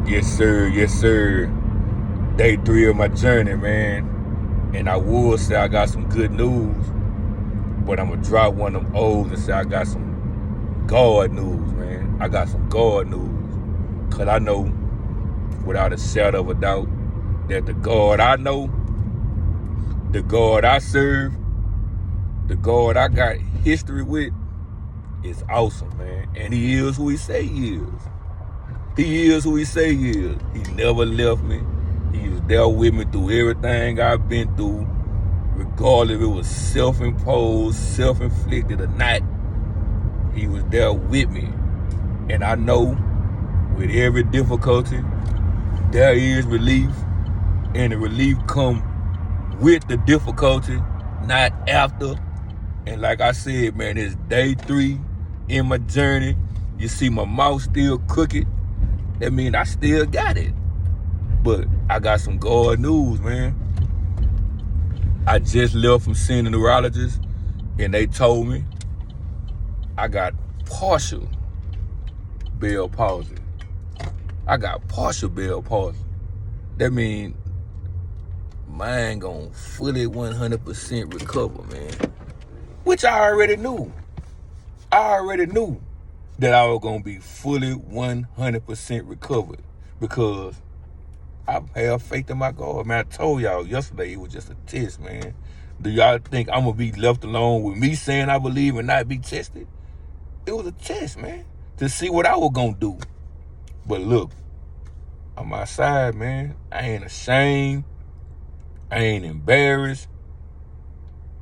Yes, sir. Yes, sir. Day 3 of my journey, man. And I would say I got some good news, but I'm going to drop one of them O's and say I got some God news, man. I got some God news. Because I know, without a shadow of a doubt, that the God I know, the God I serve, the God I got history with is awesome, man. And he is who he say he is. He is who he say he is. He never left me. He was there with me through everything I've been through, regardless if it was self-imposed, self-inflicted or not. He was there with me. And I know with every difficulty, there is relief, and the relief come with the difficulty, not after. And like I said, man, it's day 3 in my journey. You see my mouth still crooked. That means I still got it. But I got some God news, man. I just left from seeing the neurologist, and they told me I got partial Bells Palsy. I got partial Bells Palsy. That means mine gonna fully 100% recover, man. Which I already knew. I already knew that I was gonna be fully 100% recovered because I have faith in my God. Man, I told y'all yesterday it was just a test, man. Do y'all think I'm gonna be left alone with me saying I believe and not be tested? It was a test, man, to see what I was gonna do. But look, I'm outside, man. I ain't ashamed. I ain't embarrassed.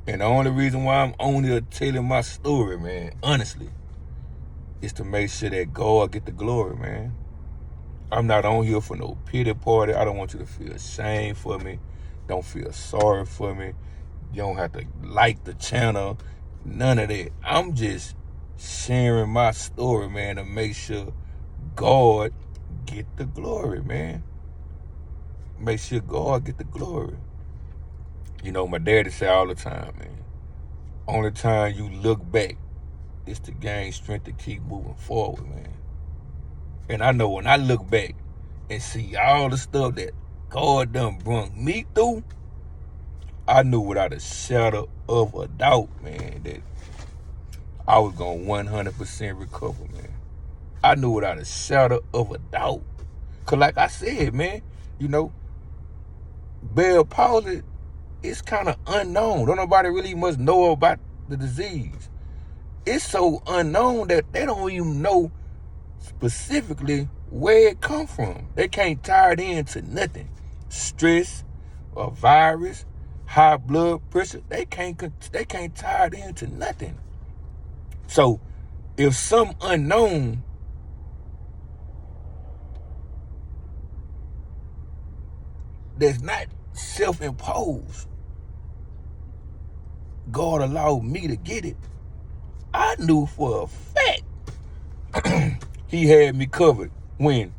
And the only reason why I'm on here telling my story, man, honestly, is to make sure that God get the glory, man. I'm not on here for no pity party. I don't want you to feel ashamed for me. Don't feel sorry for me. You don't have to like the channel. None of that. I'm just sharing my story, man, to make sure God get the glory, man. Make sure God get the glory. You know, my daddy say all the time, man, only time you look back is to gain strength to keep moving forward, man. And I know when I look back and see all the stuff that God done brought me through, I knew without a shadow of a doubt, man, that I was going to 100% recover, man. I knew without a shadow of a doubt. Because like I said, man, you know, Bells Palsy, it's kind of unknown. Don't nobody really much know about the disease. It's so unknown that they don't even know specifically where it come from. They can't tie it into nothing. Stress, a virus, high blood pressure, they can't tie it into nothing. So if some unknown that's not self-imposed, God allowed me to get it, I knew for a fact he had me covered when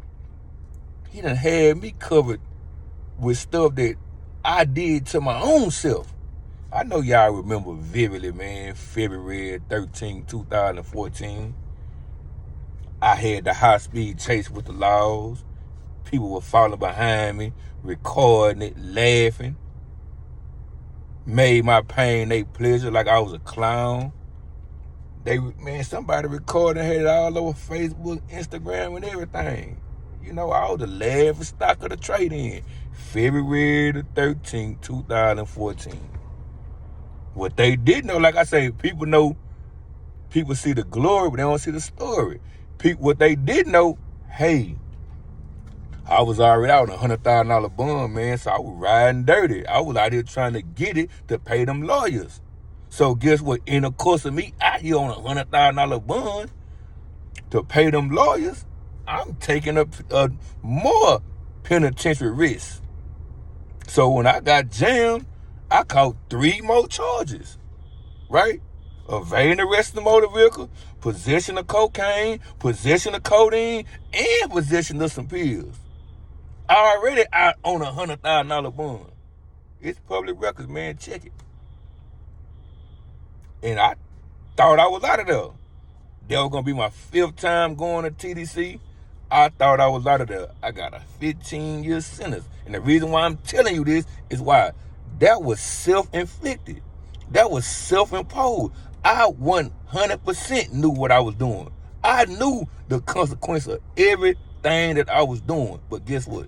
he done had me covered with stuff that I did to my own self. I know y'all remember vividly, man, February 13, 2014. I had the high-speed chase with the laws. People were following behind me, recording it, laughing. Made my pain their pleasure like I was a clown. Somebody recorded and had it all over Facebook, Instagram, and everything. You know, I was the laughing stock of the trade-in. February the 13th, 2014. What they did know, like I say, people see the glory, but they don't see the story. What they did know, hey, I was already out on a $100,000 bond, man, so I was riding dirty. I was out here trying to get it to pay them lawyers. So guess what? In the course of me out here on a $100,000 bond to pay them lawyers, I'm taking a more penitentiary risk. So when I got jammed, I caught 3 more charges, right? Evading arrest of the motor vehicle, possession of cocaine, possession of codeine, and possession of some pills. I already out on a $100,000 bond. It's public records, man. Check it. And I thought I was out of there. That was going to be my 5th time going to TDC. I thought I was out of there. I got a 15-year sentence. And the reason why I'm telling you this is why that was self-inflicted. That was self-imposed. I 100% knew what I was doing. I knew the consequence of everything that I was doing. But guess what?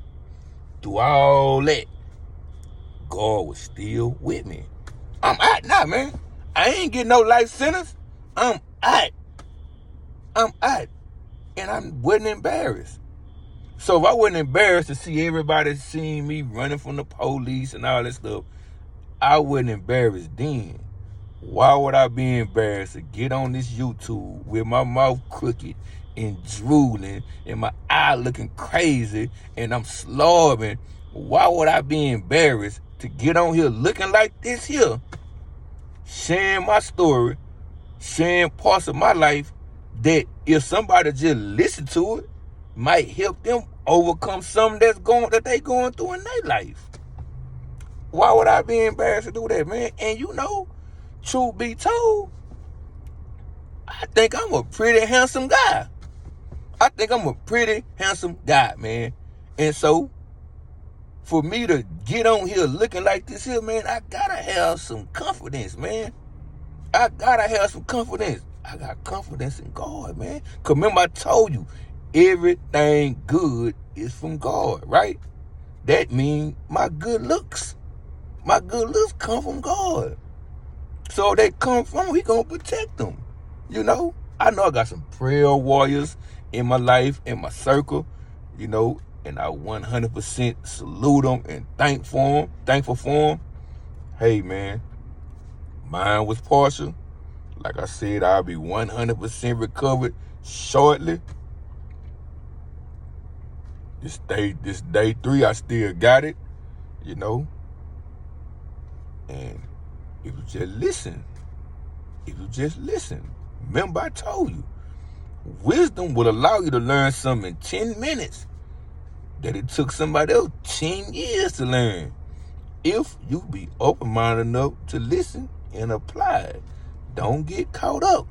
Through all that, God was still with me. I'm out now, man. I ain't getting no life sentence. I'm out. And I wasn't embarrassed. So if I wasn't embarrassed to see everybody seeing me running from the police and all that stuff, I wasn't embarrassed then. Why would I be embarrassed to get on this YouTube with my mouth crooked and drooling and my eye looking crazy and I'm slobbing? Why would I be embarrassed to get on here looking like this here, sharing my story, sharing parts of my life that if somebody just listen to it, might help them overcome something that they going through in their life? Why would I be embarrassed to do that, man? And you know, truth be told, I think I'm a pretty handsome guy. Man. And so, for me to get on here looking like this here, man, I gotta have some confidence, man. I got confidence in God, man. Because remember I told you, everything good is from God, right? That means my good looks come from God. So they come from, we gonna protect them. You know? I know I got some prayer warriors in my life, in my circle, you know, and I 100% salute them and thankful for them. Hey, man, mine was partial. Like I said, I'll be 100% recovered shortly. This day 3, I still got it, you know. And if you just listen, remember I told you, wisdom will allow you to learn something in 10 minutes that it took somebody else 10 years to learn. If you be open-minded enough to listen and apply it. Don't get caught up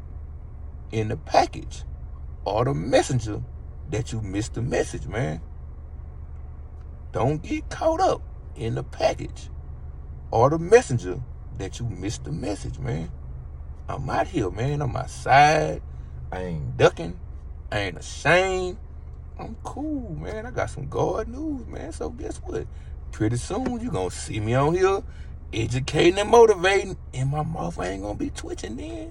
in the package or the messenger that you missed the message, man. Don't get caught up in the package or the messenger that you missed the message, man. I'm out here, man. I'm outside. I ain't ducking. I ain't ashamed. I'm cool, man. I got some God news, man. So guess what? Pretty soon you gonna see me on here educating and motivating, and my mouth ain't gonna be twitching then.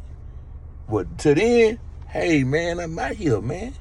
But to then, hey, man, I'm out here, man.